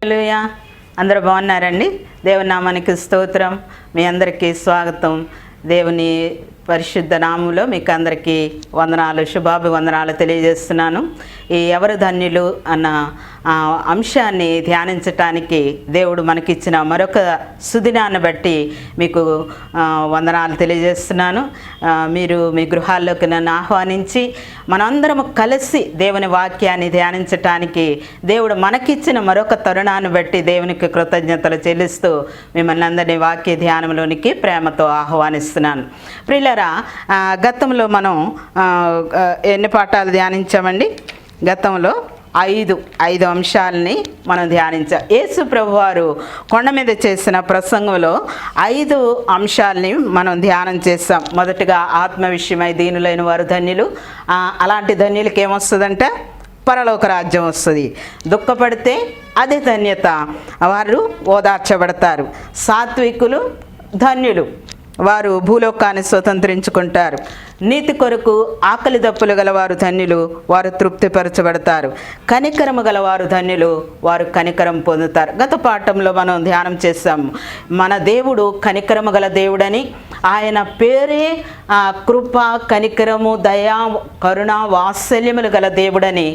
హల్లెలూయా. అందరూ బాగున్నారండి? దేవుని నామానికి స్తోత్రం. మీ అందరికీ స్వాగతం. దేవుని పరిశుద్ధ నామంలో మీకు అందరికీ వందనాలు, శుభాభివందనాలు తెలియజేస్తున్నాను. ఈ ఎవరు ధన్యులు అన్న అంశాన్ని ధ్యానించటానికి దేవుడు మనకిచ్చిన మరొక సుదినాన్ని బట్టి మీకు వందనాలు తెలియజేస్తున్నాను. మీరు మీ గృహాల్లోకి నన్ను ఆహ్వానించి మనందరం కలిసి దేవుని వాక్యాన్ని ధ్యానించటానికి దేవుడు మనకిచ్చిన మరొక తరుణాన్ని బట్టి దేవునికి కృతజ్ఞతలు చెల్లిస్తూ మిమ్మల్ని అందరినీ వాక్య ధ్యానంలోనికి ప్రేమతో ఆహ్వానిస్తున్నాను. ప్రియులారా, గతంలో మనం ఎన్ని పాఠాలు ధ్యానించామండి? గతంలో ఐదు అంశాలని మనం ధ్యానించాం. యేసు ప్రభువారు కొండ మీద చేసిన ప్రసంగంలో 5 అంశాలని మనం ధ్యానం చేస్తాం. మొదటగా ఆత్మ విషయమై దీనులైన వారు ధన్యులు. అలాంటి ధన్యులకి ఏమొస్తుందంటే పరలోక రాజ్యం వస్తుంది. దుఃఖపడితే అదే ధన్యత, వారు ఓదార్చబడతారు. సాత్వికులు ధన్యులు, వారు భూలోకాన్ని స్వతంత్రించుకుంటారు. నీతి కొరకు ఆకలి దప్పులు గలవారు ధన్యులు, వారు తృప్తిపరచబడతారు. కనికరము గలవారు ధన్యులు, వారు కనికరం పొందుతారు. గత పాఠంలో మనం ధ్యానం చేశాము. మన దేవుడు కనికరము గల దేవుడని, ఆయన పేరే కృప, కనికరము, దయా, కరుణ, వాత్సల్యములు గల దేవుడని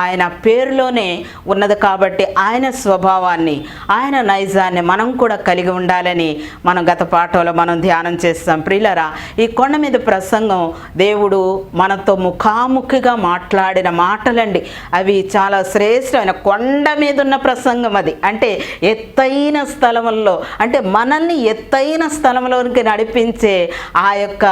ఆయన పేరులోనే ఉన్నది. కాబట్టి ఆయన స్వభావాన్ని, ఆయన నైజాన్ని మనం కూడా కలిగి ఉండాలని మనం గత పాఠంలో మనం ధ్యానం చేస్తాం. ప్రియులారా, ఈ కొండ మీద ప్రసంగం దేవుడు మనతో ముఖాముఖిగా మాట్లాడిన మాటలండి. అవి చాలా శ్రేష్టమైన కొండ మీద ఉన్న ప్రసంగం. అది అంటే ఎత్తైన స్థలంలో, అంటే మనల్ని ఎత్తైన స్థలంలోనికి నడిపించే ఆ యొక్క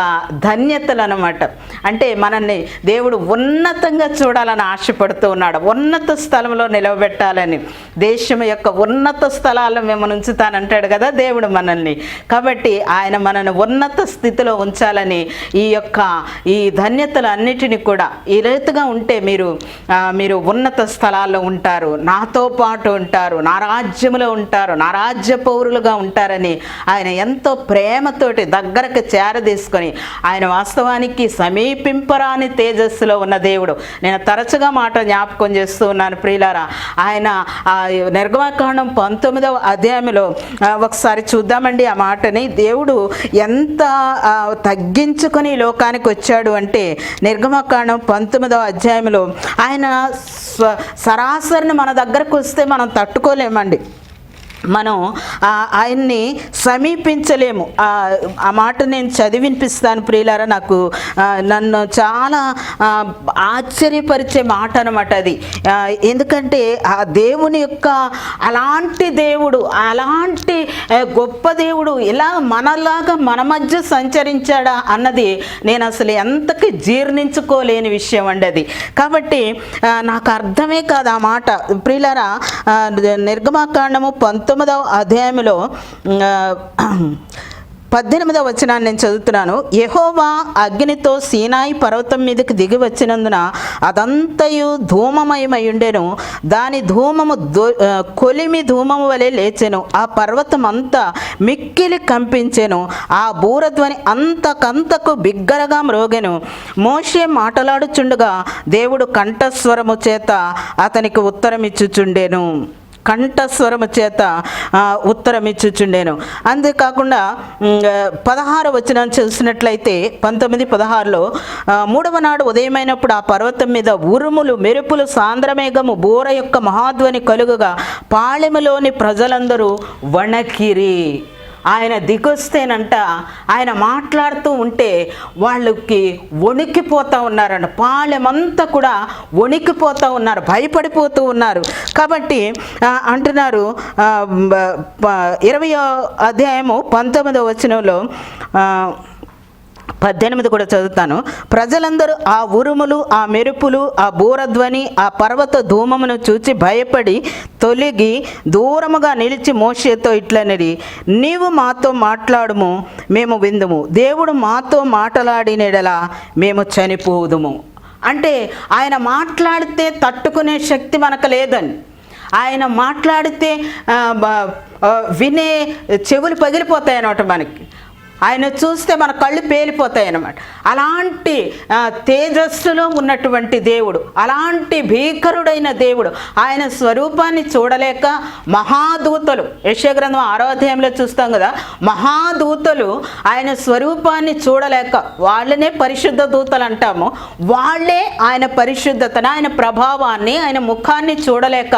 ధన్యతలు అన్నమాట. అంటే మనల్ని దేవుడు ఉన్నతంగా చూడాలని ఆశపడుతూ ఉన్నాడు, ఉన్నత స్థలంలో నిలవబెట్టాలని. దేశం యొక్క ఉన్నత స్థలాల్లో మిమ్మల్ని ఉంచుతానంటాడు కదా దేవుడు మనల్ని. కాబట్టి ఆయన మనల్ని ఉన్నత స్థితిలో ఉంచాలని ఈ ధన్యతలు అన్నిటినీ కూడా ఈ రీతిగా ఉంటే మీరు ఉన్నత స్థలాల్లో ఉంటారు, నాతో పాటు ఉంటారు, నా రాజ్యంలో ఉంటారు, నా రాజ్య పౌరులుగా ఉంటారని ఆయన ఎంతో ప్రేమతోటి దగ్గరకు చేరదీసుకొని, ఆయన వాస్తవానికి సమీపింపరాని తేజస్సులో ఉన్న దేవుడు. నేను తరచుగా మాట జ్ఞాపకం చేస్తూ ఉన్నాను ప్రియులారా. ఆయన నిర్గమకాండం 19వ అధ్యాయంలో ఒకసారి చూద్దామండి ఆ మాటని. దేవుడు ఎంత తగ్గించుకొని లోకానికి వచ్చాడు అంటే, నిర్గమకాండం 19వ అధ్యాయంలో ఆయన సరాసరిని మన దగ్గరకు వస్తే మనం తట్టుకోలేమండి, మనం ఆయన్ని సమీపించలేము. ఆ మాట నేను చదివినిపిస్తాను ప్రియులారా. నన్ను చాలా ఆశ్చర్యపరిచే మాట అనమాట అది. ఎందుకంటే ఆ దేవుని యొక్క అలాంటి దేవుడు, అలాంటి గొప్ప దేవుడు ఇలా మనలాగా మన మధ్య సంచరించాడా అన్నది నేను అసలు ఎంతకి జీర్ణించుకోలేని విషయం అండి అది. కాబట్టి నాకు అర్థమే కాదు ఆ మాట ప్రియులారా. నిర్గమకాండము 19వ అధ్యాయంలో 18వ వచనాన్ని నేను చదువుతున్నాను. యెహోవా అగ్నితో సీనాయి పర్వతం మీదకి దిగి వచ్చినందున అదంతయు ధూమమయమై ఉండెను. దాని ధూమము కొలిమి ధూమము వలె లేచెను. ఆ పర్వతం అంతా మిక్కిలి కంపించెను. ఆ బూరధ్వని అంతకంతకు బిగ్గరగా మ్రోగెను. మోషే మాట్లాడుచుండగా దేవుడు కంఠస్వరము చేత అతనికి ఉత్తరమిచ్చుచుండెను. కంఠస్వరము చేత ఉత్తరమిచ్చుచుండేను. అంతేకాకుండా 16వ వచనం చూసినట్లయితే 19:16లో 3వ నాడు ఉదయమైనప్పుడు ఆ పర్వతం మీద ఉరుములు, మెరుపులు, సాంద్రమేఘము, బూర యొక్క మహాధ్వని కలుగుగా పాళెములోని ప్రజలందరూ వణకిరి. ఆయన దిగొస్తేనంట, ఆయన మాట్లాడుతూ ఉంటే వాళ్ళకి వణికిపోతూ ఉన్నారంట. పాళెమంతా కూడా వణికిపోతూ ఉన్నారు, భయపడిపోతూ ఉన్నారు. కాబట్టి అంటున్నారు 20వ అధ్యాయము 19వ వచనంలో 18 కూడా చదువుతాను. ప్రజలందరూ ఆ ఉరుములు, ఆ మెరుపులు, ఆ బూరధ్వని, ఆ పర్వత ధూమమును చూచి భయపడి తొలగి దూరముగా నిలిచి మోషేతో ఇట్లనిరి, నీవు మాతో మాట్లాడుము, మేము విందుము. దేవుడు మాతో మాట్లాడినెడలా మేము చనిపోదుము. అంటే ఆయన మాట్లాడితే తట్టుకునే శక్తి మనకు లేదని, ఆయన మాట్లాడితే వినే చెవులు పగిలిపోతాయి అన్నమాట మనకి. ఆయన చూస్తే మన కళ్ళు పేలిపోతాయి అన్నమాట. అలాంటి తేజస్సులో ఉన్నటువంటి దేవుడు, అలాంటి భీకరుడైన దేవుడు. ఆయన స్వరూపాన్ని చూడలేక మహాదూతలు, యెషయా గ్రంథం 6వ అధ్యాయంలో చూస్తాం కదా, మహాదూతలు ఆయన స్వరూపాన్ని చూడలేక, వాళ్ళనే పరిశుద్ధ దూతలు అంటాము, వాళ్ళే ఆయన పరిశుద్ధతను, ఆయన ప్రభావాన్ని, ఆయన ముఖాన్ని చూడలేక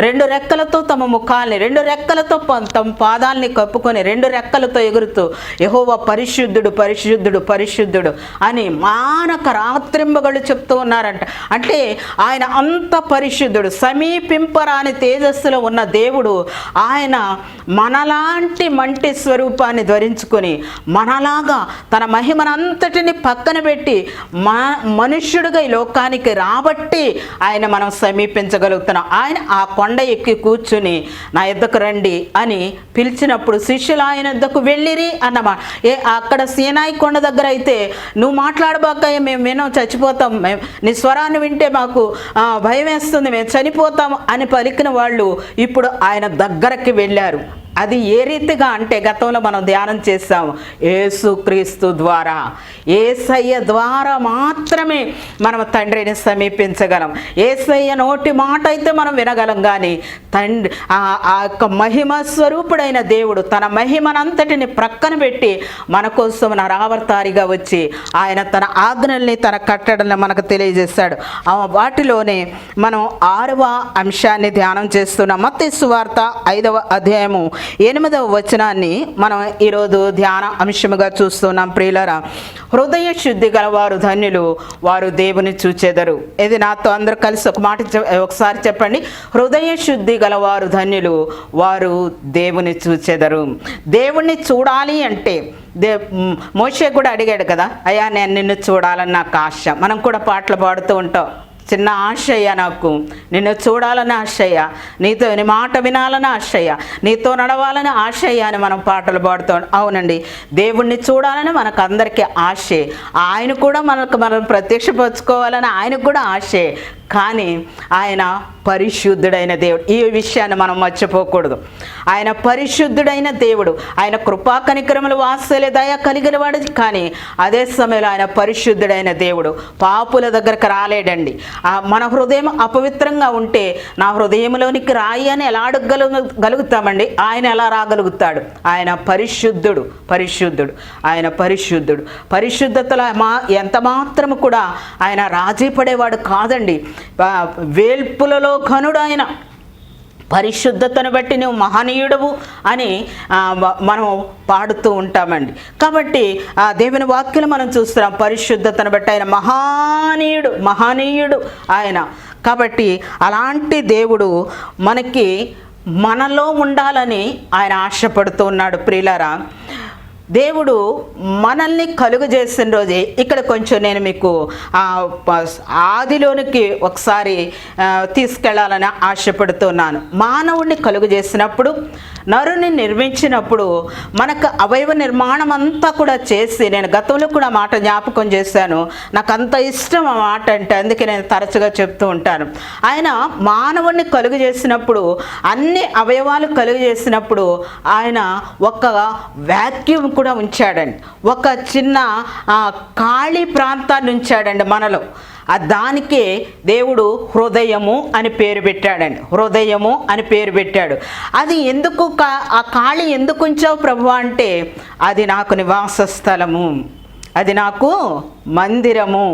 2 రెక్కలతో తమ ముఖాల్ని, 2 రెక్కలతో తమ పాదాలని కప్పుకొని 2 రెక్కలతో ఎగురుతూ యెహోవా పరిశుద్ధుడు పరిశుద్ధుడు పరిశుద్ధుడు అని మానక రాత్రింబగళ్ళు చెప్తూ ఉన్నారంట. అంటే ఆయన అంత పరిశుద్ధుడు, సమీపింపరాని తేజస్సులో ఉన్న దేవుడు. ఆయన మనలాంటి మంటి స్వరూపాన్ని ధరించుకొని మనలాగా తన మహిమనంతటిని పక్కన పెట్టి మనుష్యుడిగా ఈ లోకానికి రాబట్టి ఆయన మనం సమీపించగలుగుతున్నాం. ఆయన ఆ కొండ ఎక్కి కూర్చుని నా యొద్దకు రండి అని పిలిచినప్పుడు శిష్యులు ఆయన యొద్దకు వెళ్ళిరి అన్నమాట. అక్కడ సీనాయి కొండ దగ్గర అయితే నువ్వు మాట్లాడబాక, మేము వినం, చచ్చిపోతాం, నీ స్వరాన్ని వింటే మాకు భయం వేస్తుంది, మేము చనిపోతాం అని పలికిన వాళ్ళు ఇప్పుడు ఆయన దగ్గరకి వెళ్ళారు. అది ఏ రీతిగా అంటే గతంలో మనం ధ్యానం చేసాము, యేసుక్రీస్తు ద్వారా, యేసయ్య ద్వారా మాత్రమే మనం తండ్రిని సమీపించగలం. యేసయ్య నోటి మాట అయితే మనం వినగలం, కానీ తండ్రి ఆ యొక్క మహిమ స్వరూపుడైన దేవుడు తన మహిమనంతటిని ప్రక్కన పెట్టి మన కోసం నరావతారిగా వచ్చి ఆయన తన ఆజ్ఞల్ని, తన కట్టడల్ని మనకు తెలియజేశాడు. వాటిలోనే మనం 6వ అంశాన్ని ధ్యానం చేస్తున్నాం. మత్తయి సువార్త 5వ అధ్యాయము 8వ వచనాన్ని మనం ఈరోజు ధ్యాన అంశముగా చూస్తున్నాం. ప్రియులారా, హృదయ శుద్ధి గలవారు ధన్యులు, వారు దేవుని చూచెదరు. ఇది నాతో అందరూ కలిసి ఒక మాట ఒకసారి చెప్పండి. హృదయ శుద్ధి గలవారు ధన్యులు, వారు దేవుని చూచెదరు. దేవుణ్ణి చూడాలి అంటే మోషే కూడా అడిగాడు కదా, అయ్యా నేను నిన్ను చూడాలని నాకు ఆశ. మనం కూడా పాటలు పాడుతూ ఉంటాం, చిన్న ఆశయ్య, నాకు నిన్ను చూడాలని ఆశయ్య, నీతో నీ మాట వినాలని ఆశయ్య, నీతో నడవాలని ఆశయ్య అని మనం పాటలు పాడుతాం. అవునండి, దేవుణ్ణి చూడాలని మనకు అందరికీ ఆశే. ఆయన కూడా మనం ప్రత్యక్షపరచుకోవాలని ఆయనకు కూడా ఆశే. కానీ ఆయన పరిశుద్ధుడైన దేవుడు. ఈ విషయాన్ని మనం మర్చిపోకూడదు. ఆయన పరిశుద్ధుడైన దేవుడు, ఆయన కృపా కనికరములు, వాత్సల్య దయ కలిగిన వాడు. కానీ అదే సమయంలో ఆయన పరిశుద్ధుడైన దేవుడు. పాపుల దగ్గరకు రాలేడండి. మన హృదయం అపవిత్రంగా ఉంటే నా హృదయంలోనికి రాయి అని ఎలా అడగగలుగుతామండి? ఆయన ఎలా రాగలుగుతాడు? ఆయన పరిశుద్ధుడు, పరిశుద్ధుడు, ఆయన పరిశుద్ధుడు. పరిశుద్ధతలో ఎంత మాత్రము కూడా ఆయన రాజీ పడేవాడు కాదండి. వేల్పులలో ఘనుడు ఆయన. పరిశుద్ధతను బట్టి నువ్వు మహనీయుడవు అని మనం పాడుతూ ఉంటామండి. కాబట్టి దేవుని వాక్యం మనం చూస్తున్నాం, పరిశుద్ధతను బట్టి ఆయన మహనీయుడు, మహనీయుడు ఆయన. కాబట్టి అలాంటి దేవుడు మనలో ఉండాలని ఆయన ఆశపడుతూ ఉన్నాడు. ప్రియులారా, దేవుడు మనల్ని కలుగు చేసిన రోజే ఇక్కడ కొంచెం నేను మీకు ఆదిలోనికి ఒకసారి తీసుకెళ్లాలని ఆశపడుతున్నాను. మానవుడిని కలుగు చేసినప్పుడు, నరుని నిర్మించినప్పుడు మనకు అవయవ నిర్మాణం అంతా కూడా చేసి, నేను గతంలో కూడా మాట జ్ఞాపకం చేశాను, నాకు అంత ఇష్టం ఆ మాట అంటే, అందుకే నేను తరచుగా చెప్తూ ఉంటాను. ఆయన మానవుడిని కలుగు చేసినప్పుడు, అన్ని అవయవాలు కలుగు చేసినప్పుడు ఆయన ఒక వాక్యూమ్ కూడా ఉంచాడండి. ఒక చిన్న ఖాళీ ప్రాంతాన్ని ఉంచాడండి మనలో. దానికే దేవుడు హృదయము అని పేరు పెట్టాడండి. హృదయము అని పేరు పెట్టాడు. అది ఎందుకు ఆ ఖాళీ ఎందుకు ఉంచావు ప్రభు అంటే, అది నాకు నివాస స్థలము, అది నాకు మందిరము,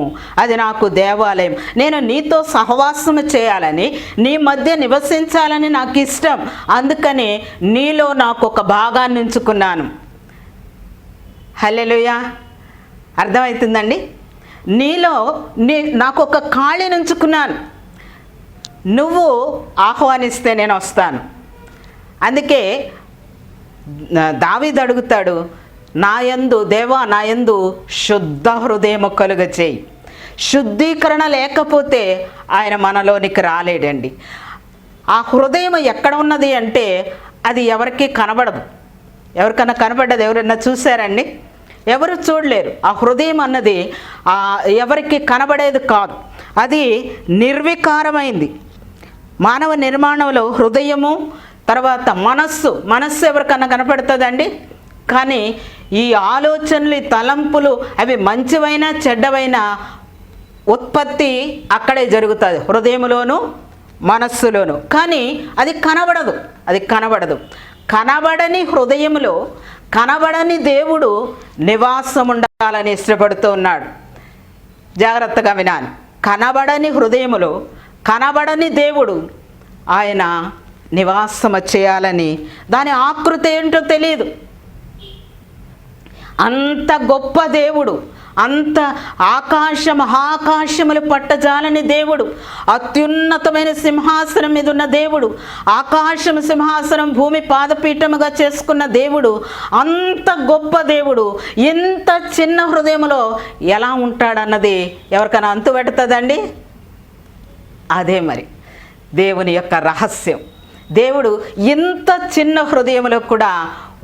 అది నాకు దేవాలయం. నేను నీతో సహవాసము చేయాలని, నీ మధ్య నివసించాలని నాకు ఇష్టం. అందుకని నీలో నాకు ఒక భాగాన్ని ఉంచుకున్నాను. హల్లెలూయా, అర్థమవుతుందండి? నీలో నాకు ఒక ఖాళీని ఉంచుకున్నాను. నువ్వు ఆహ్వానిస్తే నేను వస్తాను. అందుకే దావీదు అడుగుతాడు, నాయందు దేవా, నాయందు శుద్ధ హృదయము కలుగ చేయి. శుద్ధీకరణ లేకపోతే ఆయన మనలోనికి రాలేడండి. ఆ హృదయం ఎక్కడ ఉన్నది అంటే అది ఎవరికి కనబడదు. ఎవరికన్నా కనబడ్డది ఎవరన్నా చూశారండి? ఎవరు చూడలేరు. ఆ హృదయం అన్నది ఎవరికి కనబడేది కాదు. అది నిర్వికారమైంది. మానవ నిర్మాణంలో హృదయము, తర్వాత మనస్సు ఎవరికన్నా కనపడుతుందండి? కానీ ఈ ఆలోచనలు, ఈ తలంపులు అవి మంచివైనా చెడ్డవైనా ఉత్పత్తి అక్కడే జరుగుతుంది, హృదయంలోను మనస్సులోను. కానీ అది కనబడదు. కనబడని హృదయంలో కనబడని దేవుడు నివాసం ఉండాలని ఇష్టపడుతూ ఉన్నాడు. జాగ్రత్తగా వినాలి. కనబడని హృదయములో కనబడని దేవుడు ఆయన నివాసము చేయాలని, దాని ఆకృతి ఏంటో తెలియదు. అంత గొప్ప దేవుడు, అంత మహాకాశములు పట్టజాలని దేవుడు, అత్యున్నతమైన సింహాసనం మీద ఉన్న దేవుడు, ఆకాశం సింహాసనం భూమి పాదపీఠముగా చేసుకున్న దేవుడు, అంత గొప్ప దేవుడు ఇంత చిన్న హృదయంలో ఎలా ఉంటాడన్నది ఎవరికైనా అంతు పెడుతుందండి? అదే మరి దేవుని యొక్క రహస్యం. దేవుడు ఇంత చిన్న హృదయంలో కూడా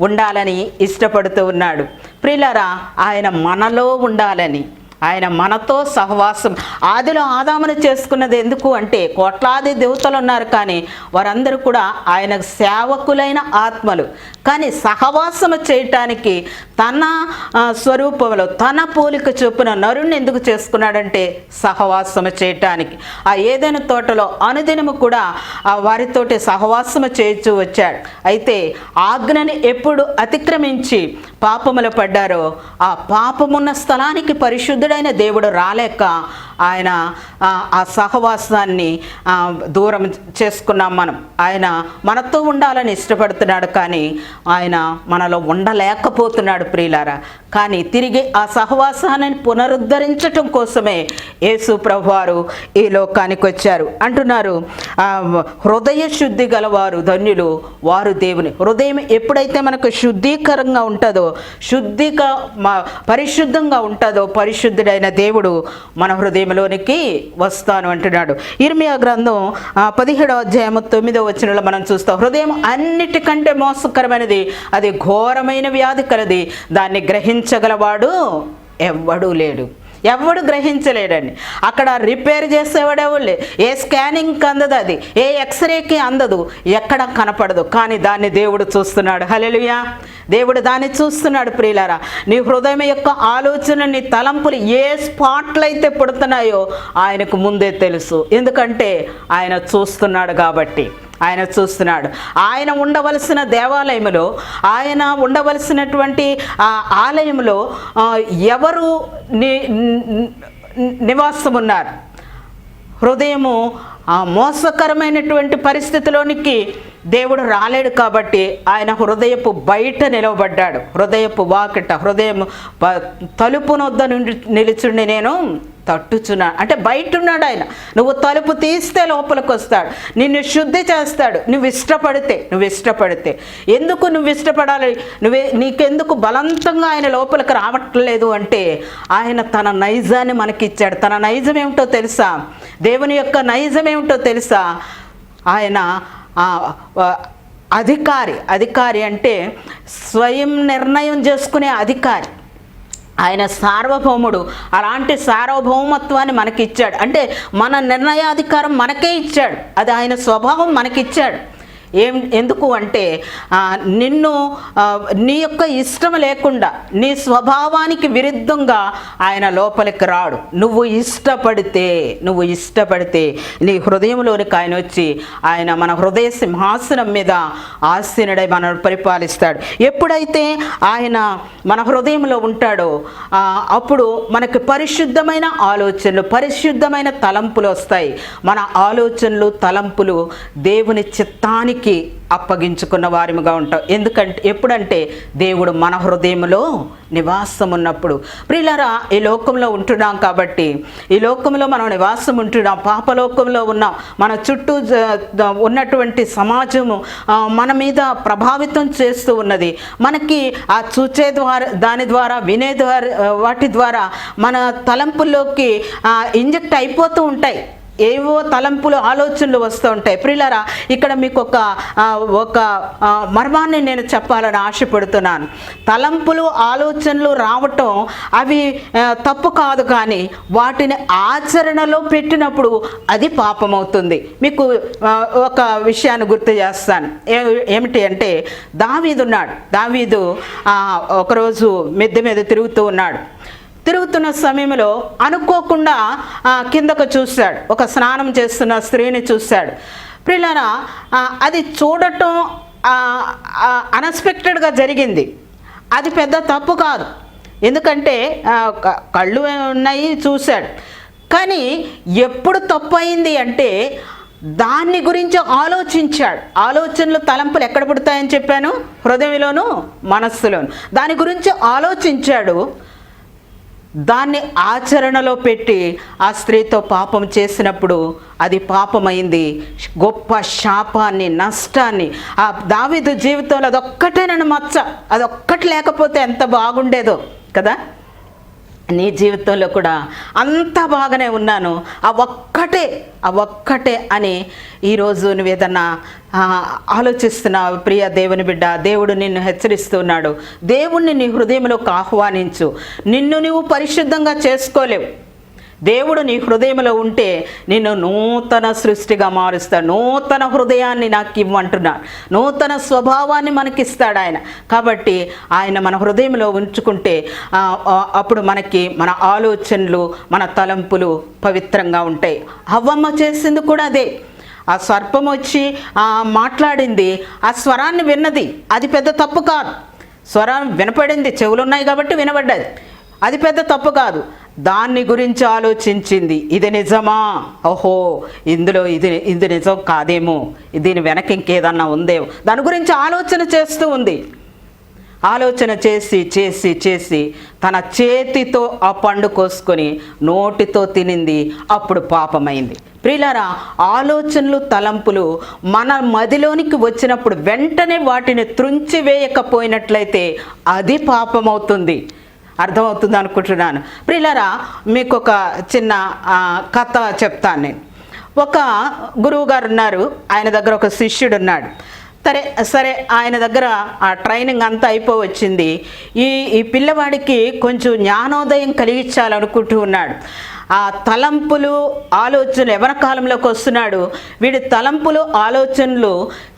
ఉండాలని ఇష్టపడుతూ ఉన్నాడు. ప్రియులారా, ఆయన మనలో ఉండాలని, ఆయన మనతో సహవాసం. ఆదిలో ఆదామును చేసుకున్నది ఎందుకు అంటే, కోట్లాది దేవతలు ఉన్నారు కానీ వారందరూ కూడా ఆయన సేవకులైన ఆత్మలు. కానీ సహవాసము చేయటానికి తన స్వరూపంలో తన పోలిక చొప్పున నరుణ్ణి ఎందుకు చేసుకున్నాడంటే సహవాసము చేయటానికి. ఆ ఏదైనా తోటలో అనుదినము కూడా వారితోటి సహవాసము చేయించు వచ్చాడు. అయితే ఆజ్ఞని ఎప్పుడు అతిక్రమించి పాపములు పడ్డారో ఆ పాపమున్న స్థలానికి పరిశుద్ధుడైన దేవుడు రాలేక ఆయన ఆ సహవాసాన్ని దూరం చేసుకున్నాం మనం. ఆయన మనతో ఉండాలని ఇష్టపడుతున్నాడు కానీ ఆయన మనలో ఉండలేకపోతున్నాడు ప్రియులారా. కానీ తిరిగి ఆ సహవాసాన్ని పునరుద్ధరించటం కోసమే యేసు ప్రభువారు ఈ లోకానికి వచ్చారు. అంటున్నారు, హృదయ శుద్ధి గలవారు ధన్యులు, వారు దేవుని. హృదయం ఎప్పుడైతే మనకు శుద్ధీకరంగా ఉంటుందో, పరిశుద్ధంగా ఉంటుందో, పరిశుద్ధుడైన దేవుడు మన హృదయంలోనికి వస్తాను అంటున్నాడు. ఇర్మియా గ్రంథం 17వ అధ్యాయం 9వ వచనంలో మనం చూస్తాం, హృదయం అన్నిటికంటే మోసకరమైనది, అది ఘోరమైన వ్యాధి కలది, దాన్ని గ్రహించగలవాడు ఎవ్వడూ లేడు. ఎవడు గ్రహించలేడండి. అక్కడ రిపేర్ చేసేవాడెవరు, ఏ స్కానింగ్కి అందదు, అది ఏ ఎక్స్రేకి అందదు, ఎక్కడ కనపడదు. కానీ దాన్ని దేవుడు చూస్తున్నాడు. హల్లెలూయా. దేవుడు దాన్ని చూస్తున్నాడు ప్రియులారా. నీ హృదయం యొక్క ఆలోచన, నీ తలంపులు ఏ స్పాట్లు అయితే పుడుతున్నాయో ఆయనకు ముందే తెలుసు. ఎందుకంటే ఆయన చూస్తున్నాడు కాబట్టి. ఆయన చూస్తున్నాడు. ఆయన ఉండవలసిన దేవాలయంలో, ఆయన ఉండవలసినటువంటి ఆలయంలో ఎవరు నివాసం ఉన్నారు? హృదయము మోసకరమైనటువంటి పరిస్థితిలోనికి దేవుడు రాలేడు కాబట్టి ఆయన హృదయపు బయట నిలవబడ్డాడు. హృదయపు వాకిట, హృదయం తలుపునొద్ద నుండి నిలుచుండి నేను తట్టుచున్నాడు అంటే బయట ఉన్నాడు ఆయన. నువ్వు తలుపు తీస్తే లోపలికి వస్తాడు, నిన్ను శుద్ధి చేస్తాడు. నువ్వు ఇష్టపడితే ఎందుకు నువ్వు ఇష్టపడాలి? నీకెందుకు బలవంతంగా ఆయన లోపలికి రావట్లేదు అంటే ఆయన తన నైజాన్ని మనకిచ్చాడు. తన నైజం ఏమిటో తెలుసా? దేవుని యొక్క నైజం ఏమిటో తెలుసా? ఆయన అధికారి అంటే స్వయం నిర్ణయం చేసుకునే అధికారి. ఆయన సార్వభౌముడు. అలాంటి సార్వభౌమత్వాన్ని మనకిచ్చాడు. అంటే మన నిర్ణయాధికారం మనకే ఇచ్చాడు. అది ఆయన స్వభావం మనకిచ్చాడు. ఎందుకు అంటే నీ యొక్క ఇష్టం లేకుండా, నీ స్వభావానికి విరుద్ధంగా ఆయన లోపలికి రాడు. నువ్వు ఇష్టపడితే నీ హృదయంలోనికి ఆయన వచ్చి ఆయన మన హృదయ సింహాసనం మీద ఆసీనుడై మనల్ని పరిపాలిస్తాడు. ఎప్పుడైతే ఆయన మన హృదయంలో ఉంటాడో అప్పుడు మనకి పరిశుద్ధమైన ఆలోచనలు, పరిశుద్ధమైన తలంపులు వస్తాయి. మన ఆలోచనలు, తలంపులు దేవుని చిత్తానికి అప్పగించుకున్న వారిగా ఉంటాం. ఎప్పుడంటే దేవుడు మన హృదయంలో నివాసం ఉన్నప్పుడు. ప్రియులారా, ఈ లోకంలో ఉంటున్నాం కాబట్టి, ఈ లోకంలో మనం నివాసం ఉంటున్నాం, పాపలోకంలో ఉన్నాం. మన చుట్టూ ఉన్నటువంటి సమాజము మన మీద ప్రభావితం చేస్తూ ఉన్నది. మనకి ఆ చూచే ద్వారా, దాని ద్వారా, వినే ద్వారా, వాటి ద్వారా మన తలంపుల్లోకి ఇంజెక్ట్ అయిపోతూ ఉంటాయి. ఏవో తలంపులు ఆలోచనలు వస్తూ ఉంటాయి. ప్రియులారా, ఇక్కడ మీకు ఒక మర్మాన్ని నేను చెప్పాలని ఆశపడుతున్నాను. తలంపులు ఆలోచనలు రావటం అవి తప్పు కాదు, కానీ వాటిని ఆచరణలో పెట్టినప్పుడు అది పాపమవుతుంది. మీకు ఒక విషయాన్ని గుర్తు చేస్తాను. ఏమిటి అంటే, దావీదు ఒకరోజు మిద్దె మీద తిరుగుతూ ఉన్నాడు. తిరుగుతున్న సమయంలో అనుకోకుండా కిందకు చూశాడు. ఒక స్నానం చేస్తున్న స్త్రీని చూశాడు. ప్రియులారా, అది చూడటం అన్ఎక్స్పెక్టెడ్గా జరిగింది. అది పెద్ద తప్పు కాదు, ఎందుకంటే కళ్ళు ఉన్నాయి, చూశాడు. కానీ ఎప్పుడు తప్పు అయింది అంటే, దాన్ని గురించి ఆలోచించాడు. ఆలోచనలు తలంపులు ఎక్కడ పుడతాయని చెప్పాను? హృదయంలోను మనస్సులోను. దాని గురించి ఆలోచించాడు. దాన్ని ఆచరణలో పెట్టి ఆ స్త్రీతో పాపం చేసినప్పుడు అది పాపమైంది. గొప్ప శాపాన్ని, నష్టాన్ని ఆ దావీదు జీవితంలో అదొక్కటేనని మచ్చ. అదొక్కటి లేకపోతే ఎంత బాగుండేదో కదా. నీ జీవితంలో కూడా అంత బాగానే ఉన్నాను, ఆ ఒక్కటే అని ఈరోజు నువ్వు ఏదన్నా ఆలోచిస్తున్నావు. ప్రియ దేవుని బిడ్డ, దేవుడు నిన్ను హెచ్చరిస్తున్నాడు. దేవుణ్ణి నీ హృదయంలోకి ఆహ్వానించు. నిన్ను నువ్వు పరిశుద్ధంగా చేసుకోలేవు. దేవుడు నీ హృదయంలో ఉంటే నిన్ను నూతన సృష్టిగా మారుస్తాడు. నూతన హృదయాన్ని నాకు ఇవ్వమంటున్నాడు. నూతన స్వభావాన్ని మనకిస్తాడు ఆయన. కాబట్టి ఆయన మన హృదయంలో ఉంచుకుంటే అప్పుడు మనకి మన ఆలోచనలు, మన తలంపులు పవిత్రంగా ఉంటాయి. హవ్వమ్మ చేసింది కూడా అదే. ఆ సర్పం వచ్చి మాట్లాడింది, ఆ స్వరాన్ని విన్నది. అది పెద్ద తప్పు కాదు. స్వరం వినపడింది, చెవులున్నాయి కాబట్టి వినబడ్డది. అది పెద్ద తప్పు కాదు. దాన్ని గురించి ఆలోచించింది. ఇది నిజమా? ఓహో, ఇది నిజం కాదేమో, దీని వెనక ఇంకేదన్నా ఉందేమో, దాని గురించి ఆలోచన చేస్తూ ఉంది. ఆలోచన చేసి తన చేతితో ఆ పండు కోసుకొని నోటితో తినింది. అప్పుడు పాపమైంది. ప్రియులారా, ఆలోచనలు, తలంపులు మన మదిలోనికి వచ్చినప్పుడు వెంటనే వాటిని త్రుంచివేయకపోయినట్లయితే అది పాపమవుతుంది. అర్థమవుతుంది అనుకుంటున్నాను. ప్రియులారా, మీకు ఒక చిన్న కథ చెప్తాను నేను. ఒక గురువు గారు ఉన్నారు. ఆయన దగ్గర ఒక శిష్యుడు ఉన్నాడు. సరే ఆయన దగ్గర ఆ ట్రైనింగ్ అంతా అయిపోవచ్చింది. ఈ పిల్లవాడికి కొంచెం జ్ఞానోదయం కలిగించాలనుకుంటూ ఉన్నాడు. ఆ తలంపులు, ఆలోచనలు ఎవరి కాలంలోకి వస్తున్నాడు, వీడి తలంపులు, ఆలోచనలు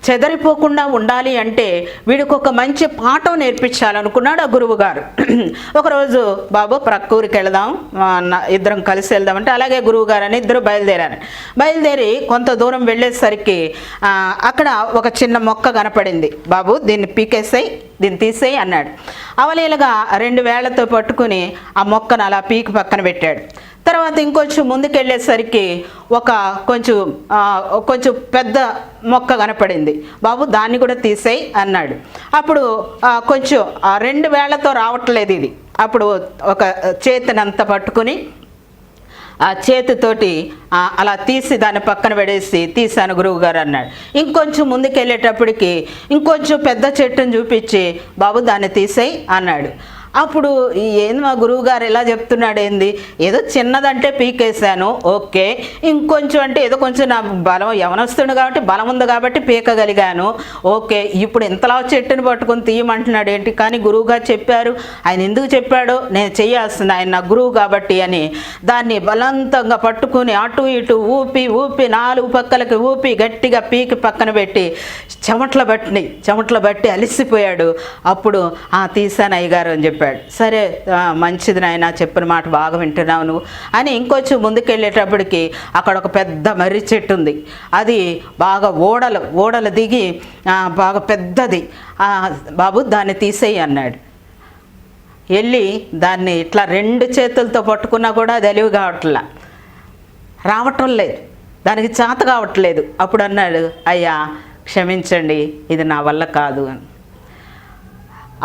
చెదరిపోకుండా ఉండాలి అంటే వీడికి ఒక మంచి పాఠం నేర్పించాలనుకున్నాడు ఆ గురువు గారు. ఒకరోజు, బాబు ప్రక్క ఊరికి వెళదాం, ఇద్దరం కలిసి వెళ్దామంటే అలాగే గురువు గారు అని ఇద్దరు బయలుదేరి కొంత దూరం వెళ్ళేసరికి అక్కడ ఒక చిన్న మొక్క కనపడింది. బాబు దీన్ని పీకేసాయి, దీన్ని తీసేయి అన్నాడు. అవలీలగా 2 వేళ్లతో పట్టుకుని ఆ మొక్కను అలా పీకి పక్కన పెట్టాడు. తర్వాత ఇంకొంచెం ముందుకెళ్ళేసరికి కొంచెం పెద్ద మొక్క కనపడింది. బాబు దాన్ని కూడా తీసేయి అన్నాడు. అప్పుడు కొంచెం 2 వేళ్లతో రావట్లేదు ఇది. అప్పుడు ఒక చేతినంత పట్టుకుని ఆ చేతితోటి అలా తీసి దాన్ని పక్కన పడేసి, తీసాను గురువు గారు అన్నాడు. ఇంకొంచెం ముందుకెళ్ళేటప్పటికి ఇంకొంచెం పెద్ద చెట్టును చూపించి, బాబు దాన్ని తీసేయి అన్నాడు. అప్పుడు ఏంది మా గురువు గారు ఎలా చెప్తున్నాడు, ఏంది ఏదో చిన్నదంటే పీకేశాను, ఓకే, ఇంకొంచెం అంటే ఏదో కొంచెం నా బలం, యవనస్తుడు కాబట్టి బలం ఉంది కాబట్టి పీకగలిగాను, ఓకే, ఇప్పుడు ఇంతలా చెట్టుని పట్టుకొని తీయమంటున్నాడు ఏంటి? కానీ గురువు గారు చెప్పారు, ఆయన ఎందుకు చెప్పాడో నేను చేయాల్సింది, ఆయన నా గురువు కాబట్టి అని దాన్ని బలవంతంగా పట్టుకుని అటు ఇటు ఊపి 4 పక్కలకి ఊపి గట్టిగా పీకి పక్కన పెట్టి చెమట్ల బట్టి అలిసిపోయాడు. అప్పుడు తీసాను అయ్యగారు అని చెప్పాడు. సరే, మంచిది నాయన, చెప్పిన మాట బాగా వింటున్నావు నువ్వు అని ఇంకొంచెం ముందుకెళ్ళేటప్పటికి అక్కడ ఒక పెద్ద మర్రి చెట్టు ఉంది. అది బాగా ఓడలు దిగి బాగా పెద్దది. బాబు దాన్ని తీసేయి అన్నాడు. వెళ్ళి దాన్ని ఇట్లా 2 చేతులతో పట్టుకున్నా కూడా అది అలివి రావటం లేదు, దానికి చేత కావట్లేదు. అప్పుడు అన్నాడు, అయ్యా క్షమించండి, ఇది నా వల్ల కాదు అని.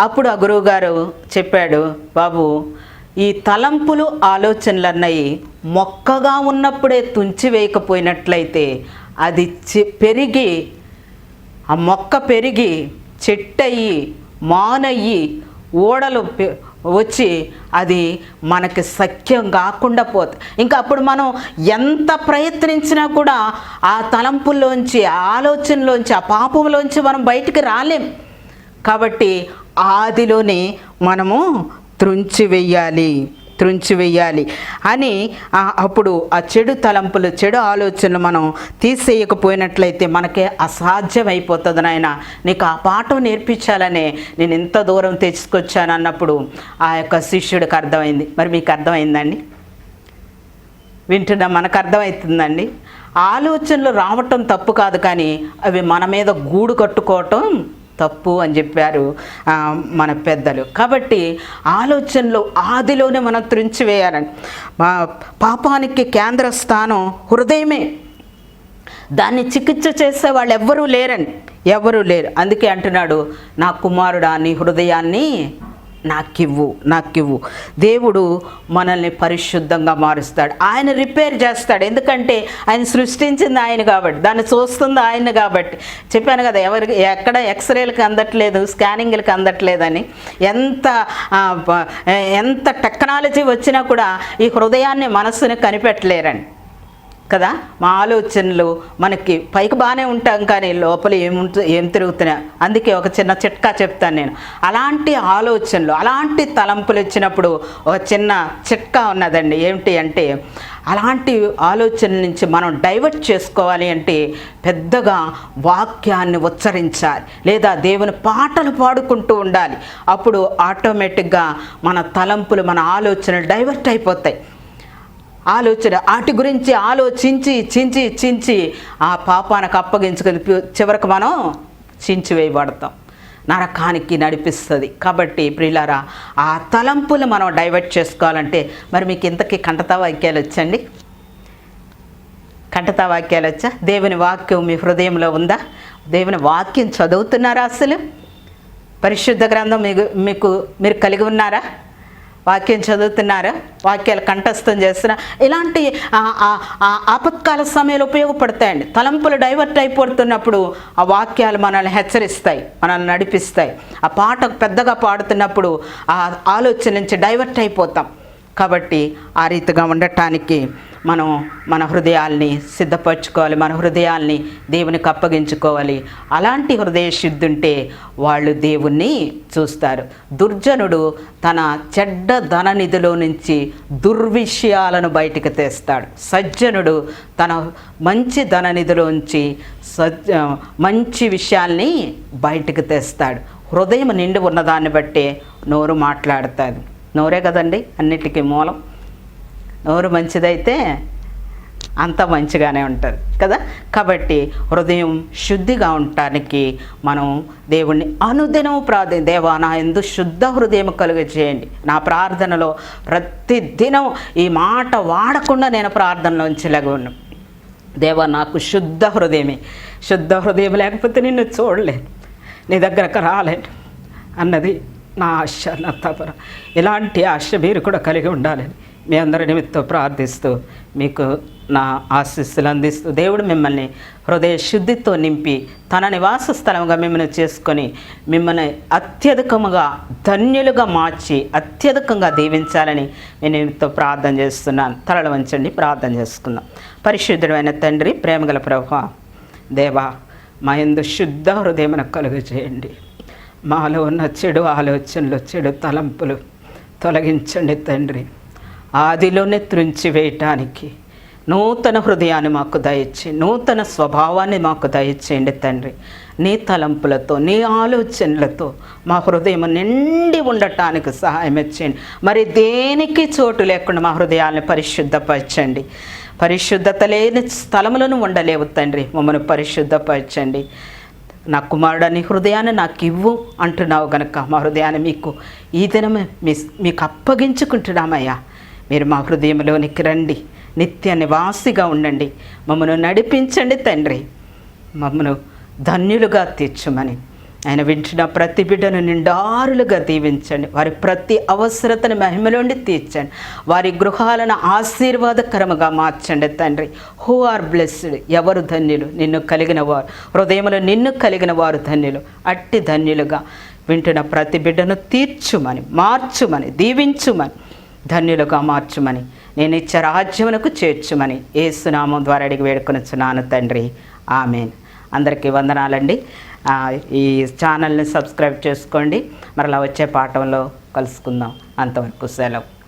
అప్పుడు ఆ గురువుగారు చెప్పాడు, బాబు ఈ తలంపులు, ఆలోచనలు అన్నవి మొక్కగా ఉన్నప్పుడే తుంచివేయకపోయినట్లయితే అది పెరిగి, ఆ మొక్క పెరిగి చెట్టయ్యి, మానయ్యి, వచ్చి అది మనకి సఖ్యం కాకుండా పోతుంది. ఇంకా అప్పుడు మనం ఎంత ప్రయత్నించినా కూడా ఆ తలంపుల్లోంచి, ఆ ఆలోచనలోంచి, ఆ పాపంలోంచి మనం బయటికి రాలేం. కాబట్టి ఆదిలోనే మనము త్రుంచివేయాలి అని అప్పుడు ఆ చెడు తలంపులు, చెడు ఆలోచనలు మనం తీసేయకపోయినట్లయితే మనకే అసాధ్యమైపోతుంది. నాయన, నీకు ఆ పాఠం నేర్పించాలనే నేను ఇంత దూరం తెచ్చుకొచ్చాను అన్నప్పుడు ఆ యొక్క శిష్యుడికి అర్థమైంది. మరి మీకు అర్థమైందండి? వింటున్నా, మనకు అర్థమవుతుందండి. ఆలోచనలు రావటం తప్పు కాదు, కానీ అవి మన మీద గూడు కట్టుకోవటం తప్పు అని చెప్పారు మన పెద్దలు. కాబట్టి ఆలోచనలు ఆదిలోనే మనం త్రుంచివేయాలని. పాపానికి కేంద్ర స్థానం హృదయమే. దాన్ని చికిత్స చేసే వాళ్ళు ఎవ్వరూ లేరు. అందుకే అంటున్నాడు, నా కుమారుడా నీ హృదయాన్ని నాకివ్వు. దేవుడు మనల్ని పరిశుద్ధంగా మారుస్తాడు. ఆయన రిపేర్ చేస్తాడు. ఎందుకంటే ఆయన సృష్టించింది ఆయన కాబట్టి, దాన్ని చూస్తుంది ఆయన కాబట్టి. చెప్పాను కదా, ఎక్కడ ఎక్స్రేలకు అందట్లేదు, స్కానింగ్లకు అందట్లేదని. ఎంత టెక్నాలజీ వచ్చినా కూడా ఈ హృదయాన్ని, మనస్సుని కనిపెట్టలేరని కదా. మా ఆలోచనలు మనకి పైకి బాగానే ఉంటాం, కానీ లోపల ఏం తిరుగుతున్నా. అందుకే ఒక చిన్న చిట్కా చెప్తాను నేను. అలాంటి ఆలోచనలు, అలాంటి తలంపులు వచ్చినప్పుడు ఒక చిన్న చిట్కా ఉన్నదండి. ఏమిటి అంటే, అలాంటి ఆలోచన నుంచి మనం డైవర్ట్ చేసుకోవాలి అంటే పెద్దగా వాక్యాన్ని ఉచ్చరించాలి, లేదా దేవుని పాటలు పాడుకుంటూ ఉండాలి. అప్పుడు ఆటోమేటిక్గా మన తలంపులు, మన ఆలోచనలు డైవర్ట్ అయిపోతాయి. వాటి గురించి ఆలోచించి ఆ పాపానికి అప్పగించుకొని చివరికి మనం చించివేయబడతాం, నరకానికి నడిపిస్తుంది. కాబట్టి ప్రియులారా, ఆ తలంపులు మనం డైవర్ట్ చేసుకోవాలంటే మరి మీకు ఇంతకీ కంటతా వాక్యాలు వచ్చండి? కంటతా వాక్యాలు వచ్చా? దేవుని వాక్యం మీ హృదయంలో ఉందా? దేవుని వాక్యం చదువుతున్నారా? అసలు పరిశుద్ధ గ్రంథం మీరు కలిగి ఉన్నారా? వాక్యం చదువుతున్నారా? వాక్యాలు కంఠస్థం చేస్తున్నా? ఇలాంటి ఆపత్కాల సమయాలు ఉపయోగపడతాయండి. తలంపులు డైవర్ట్ అయిపోతున్నప్పుడు ఆ వాక్యాలు మనల్ని హెచ్చరిస్తాయి, మనల్ని నడిపిస్తాయి. ఆ పాట పెద్దగా పాడుతున్నప్పుడు ఆ ఆలోచన నుంచి డైవర్ట్ అయిపోతాం. కాబట్టి ఆ రీతిగా ఉండటానికి మనం మన హృదయాల్ని సిద్ధపరచుకోవాలి, మన హృదయాల్ని దేవునికి అప్పగించుకోవాలి. అలాంటి హృదయ శుద్ధి ఉంటే వాళ్ళు దేవుణ్ణి చూస్తారు. దుర్జనుడు తన చెడ్డ ధననిధిలో నుంచి దుర్విషయాలను బయటికి తెస్తాడు. సజ్జనుడు తన మంచి ధననిధిలోంచి మంచి విషయాల్ని బయటికి తెస్తాడు. హృదయం నిండి ఉన్నదాన్ని బట్టే నోరు మాట్లాడుతుంది. నోరే కదండి అన్నిటికీ మూలం. నోరు మంచిదైతే అంత మంచిగానే ఉంటుంది కదా. కాబట్టి హృదయం శుద్ధిగా ఉండటానికి మనం దేవుణ్ణి అనుదినం దేవా నా యందు శుద్ధ హృదయం కలుగజేయండి. నా ప్రార్థనలో ప్రతిదినం ఈ మాట వాడకుండా నేను ప్రార్థనలోంచి లెగను. దేవా నాకు శుద్ధ హృదయం లేకపోతే నిన్ను చూడలేను, నీ దగ్గరకు రాలేను అన్నది నా ఆశ, నా తపన. ఇలాంటి ఆశ మీరు కూడా కలిగి ఉండాలని మీ అందరి నిమిత్తం ప్రార్థిస్తూ మీకు నా ఆశీస్సులు అందిస్తూ దేవుడు మిమ్మల్ని హృదయ శుద్ధితో నింపి తన నివాస స్థలంగా మిమ్మల్ని చేసుకొని మిమ్మల్ని అత్యధికముగా ధన్యులుగా మార్చి అత్యధికంగా దీవించాలని నేను నిమిత్తో ప్రార్థన చేస్తున్నాను. తలలు వంచండి, ప్రార్థన చేసుకుందాం. పరిశుద్ధుడైన తండ్రి, ప్రేమగల ప్రభువా, దేవా మా యందు శుద్ధ హృదయం కలుగజేయండి. మాలో ఉన్న చెడు ఆలోచనలు, చెడు తలంపులు తొలగించండి తండ్రి. ఆదిలోనే త్రుంచివేయటానికి నూతన హృదయాన్ని మాకు దయచేయండి, నూతన స్వభావాన్ని మాకు దయచేయండి తండ్రి. నీ తలంపులతో, నీ ఆలోచనలతో మా హృదయం నిండి ఉండటానికి సహాయం ఇచ్చేయండి. మరి దేనికి చోటు లేకుండా మా హృదయాన్ని పరిశుద్ధపరచండి. పరిశుద్ధత లేని స్థలములను ఉండలేవు తండ్రి, మమ్మల్ని పరిశుద్ధపరచండి. నా కుమారుడు నీ హృదయాన్ని నాకు ఇవ్వు అంటున్నావు గనక మా హృదయాన్ని మీకు ఈ దినం మీకు అప్పగించుకుంటున్నామయ్యా. మీరు మా హృదయంలోనికి రండి, నిత్య నివాసిగా ఉండండి, మమ్మను నడిపించండి తండ్రి. మమ్మను ధన్యులుగా తీర్చమని ఆయన వింటున్న ప్రతి బిడ్డను నిండారులుగా దీవించండి. వారి ప్రతి అవసరతను మహిమలోండి తీర్చండి. వారి గృహాలను ఆశీర్వాదకరముగా మార్చండి తండ్రి. హూ ఆర్ బ్లెస్డ్, ఎవరు ధన్యులు? నిన్ను కలిగిన వారు, హృదయంలో నిన్ను కలిగిన వారు ధన్యులు. అట్టి ధన్యులుగా వింటున్న ప్రతి బిడ్డను తీర్చుమని, మార్చుమని, దీవించుమని, ధన్యులుగా మార్చుమని, నేను ఇచ్చే రాజ్యమునకు చేర్చుమని యేసునామం ద్వారా అడిగి వేడుకొనుచున్నాను తండ్రి. ఆమేన్. అందరికీ వందనాలండి. ఈ ఛానల్ని సబ్స్క్రైబ్ చేసుకోండి. మరలా వచ్చే పాఠంలో కలుసుకుందాం. అంతవరకు సెలవు.